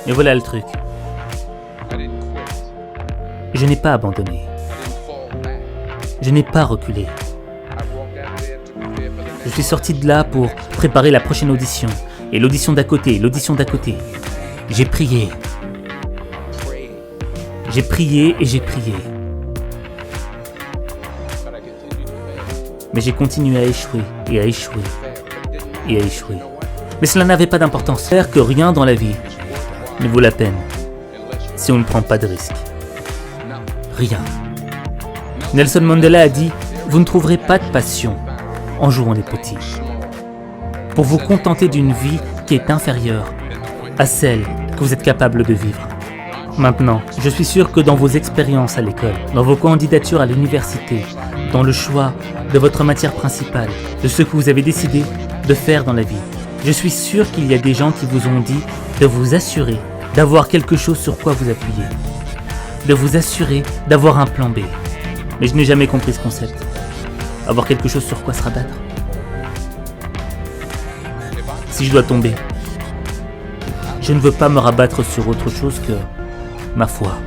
Mais voilà le truc. Je n'ai pas abandonné. Je n'ai pas reculé. Je suis sorti de là pour préparer la prochaine audition. Et l'audition d'à côté, l'audition d'à côté. J'ai prié. J'ai prié et j'ai prié. Mais j'ai continué à échouer et à échouer et à échouer. Mais cela n'avait pas d'importance. Faire que rien dans la vie ne vaut la peine si on ne prend pas de risques. Rien. Nelson Mandela a dit « Vous ne trouverez pas de passion en jouant les petits. Pour vous contenter d'une vie qui est inférieure à celle que vous êtes capable de vivre. » Maintenant, je suis sûr que dans vos expériences à l'école, dans vos candidatures à l'université, dans le choix de votre matière principale, de ce que vous avez décidé de faire dans la vie, je suis sûr qu'il y a des gens qui vous ont dit de vous assurer d'avoir quelque chose sur quoi vous appuyer, de vous assurer d'avoir un plan B. Mais je n'ai jamais compris ce concept. Avoir quelque chose sur quoi se rabattre. Si je dois tomber, je ne veux pas me rabattre sur autre chose que ma foi.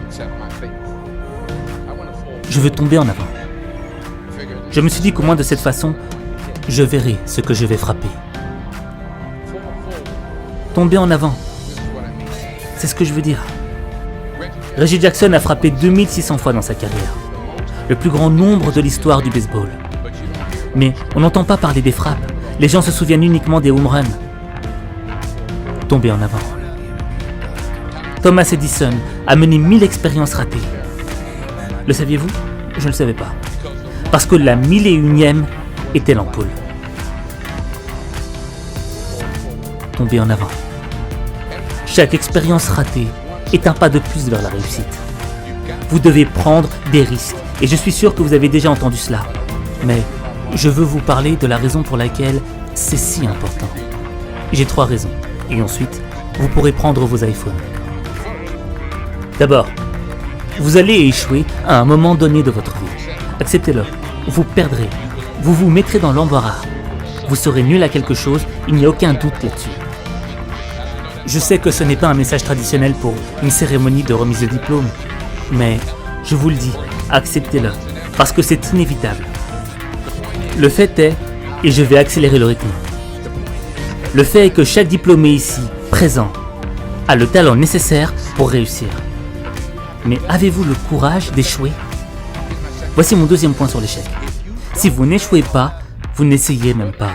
Je veux tomber en avant. Je me suis dit qu'au moins de cette façon, je verrai ce que je vais frapper. Tomber en avant. C'est ce que je veux dire. Reggie Jackson a frappé 2600 fois dans sa carrière. Le plus grand nombre de l'histoire du baseball. Mais on n'entend pas parler des frappes. Les gens se souviennent uniquement des home runs. Tomber en avant. Thomas Edison a mené 1000 expériences ratées. Le saviez-vous? Je ne le savais pas. Parce que la 1001e était l'ampoule. Tomber en avant. Chaque expérience ratée est un pas de plus vers la réussite. Vous devez prendre des risques. Et je suis sûr que vous avez déjà entendu cela. Mais je veux vous parler de la raison pour laquelle c'est si important. J'ai 3 raisons. Et ensuite, vous pourrez prendre vos iPhones. D'abord, vous allez échouer à un moment donné de votre vie. Acceptez-le. Vous perdrez. Vous vous mettrez dans l'embarras. Vous serez nul à quelque chose, il n'y a aucun doute là-dessus. Je sais que ce n'est pas un message traditionnel pour une cérémonie de remise de diplôme, mais je vous le dis, acceptez-le, parce que c'est inévitable. Le fait est, et je vais accélérer le rythme, le fait est que chaque diplômé ici, présent, a le talent nécessaire pour réussir. Mais avez-vous le courage d'échouer? Voici mon deuxième point sur l'échec. Si vous n'échouez pas, vous n'essayez même pas.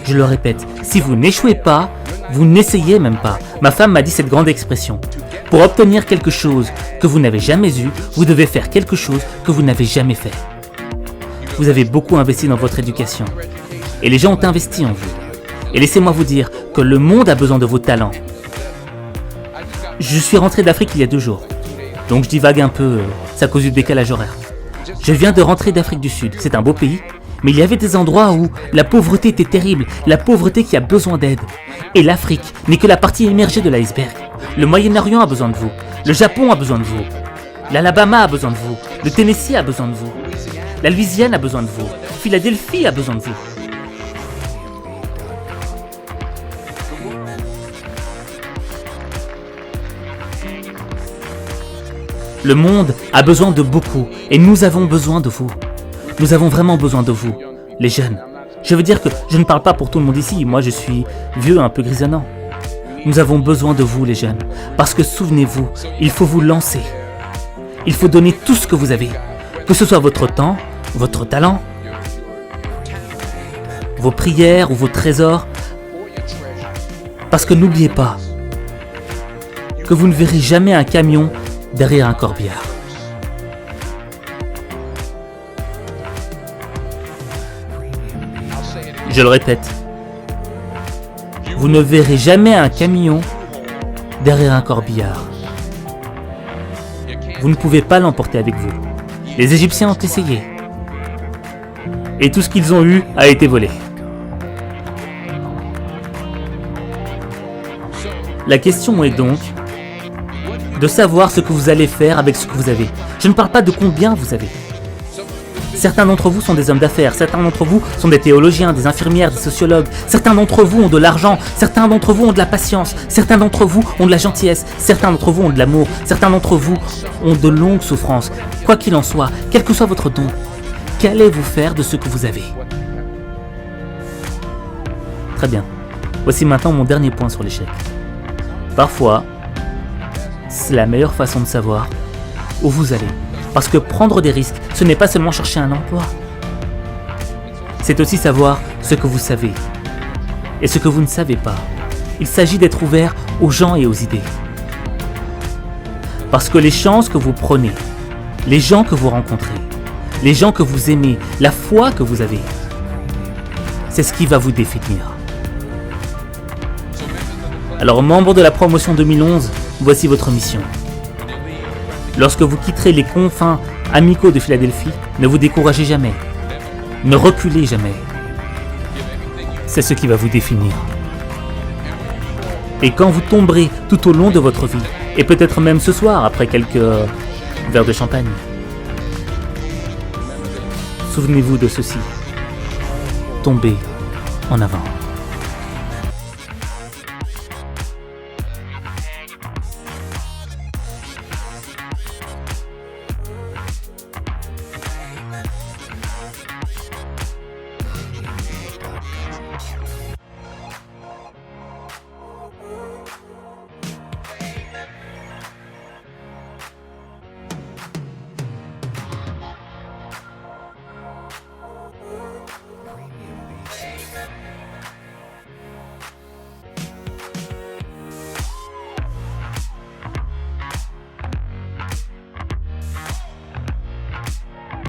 Je le répète, si vous n'échouez pas, vous n'essayez même pas. Ma femme m'a dit cette grande expression. Pour obtenir quelque chose que vous n'avez jamais eu, vous devez faire quelque chose que vous n'avez jamais fait. Vous avez beaucoup investi dans votre éducation. Et les gens ont investi en vous. Et laissez-moi vous dire que le monde a besoin de vos talents. Je suis rentré d'Afrique il y a 2 jours. Donc je divague un peu, c'est à cause du décalage horaire. Je viens de rentrer d'Afrique du Sud. C'est un beau pays. Mais il y avait des endroits où la pauvreté était terrible, la pauvreté qui a besoin d'aide. Et l'Afrique n'est que la partie émergée de l'iceberg. Le Moyen-Orient a besoin de vous, le Japon a besoin de vous, l'Alabama a besoin de vous, le Tennessee a besoin de vous, la Louisiane a besoin de vous, Philadelphie a besoin de vous. Le monde a besoin de beaucoup et nous avons besoin de vous. Nous avons vraiment besoin de vous, les jeunes. Je veux dire que je ne parle pas pour tout le monde ici, moi je suis vieux, un peu grisonnant. Nous avons besoin de vous, les jeunes, parce que souvenez-vous, il faut vous lancer. Il faut donner tout ce que vous avez, que ce soit votre temps, votre talent, vos prières ou vos trésors. Parce que n'oubliez pas que vous ne verrez jamais un camion derrière un corbillard. Je le répète, vous ne verrez jamais un camion derrière un corbillard. Vous ne pouvez pas l'emporter avec vous. Les Égyptiens ont essayé. Et tout ce qu'ils ont eu a été volé. La question est donc de savoir ce que vous allez faire avec ce que vous avez. Je ne parle pas de combien vous avez. Certains d'entre vous sont des hommes d'affaires, certains d'entre vous sont des théologiens, des infirmières, des sociologues, certains d'entre vous ont de l'argent, certains d'entre vous ont de la patience, certains d'entre vous ont de la gentillesse, certains d'entre vous ont de l'amour, certains d'entre vous ont de longues souffrances. Quoi qu'il en soit, quel que soit votre don, qu'allez-vous faire de ce que vous avez? Très bien. Voici maintenant mon dernier point sur l'échec. Parfois, c'est la meilleure façon de savoir où vous allez. Parce que prendre des risques, ce n'est pas seulement chercher un emploi. C'est aussi savoir ce que vous savez et ce que vous ne savez pas. Il s'agit d'être ouvert aux gens et aux idées. Parce que les chances que vous prenez, les gens que vous rencontrez, les gens que vous aimez, la foi que vous avez, c'est ce qui va vous définir. Alors, membres de la promotion 2011, voici votre mission. Lorsque vous quitterez les confins amicaux de Philadelphie, ne vous découragez jamais. Ne reculez jamais. C'est ce qui va vous définir. Et quand vous tomberez tout au long de votre vie, et peut-être même ce soir après quelques verres de champagne, souvenez-vous de ceci. Tombez en avant.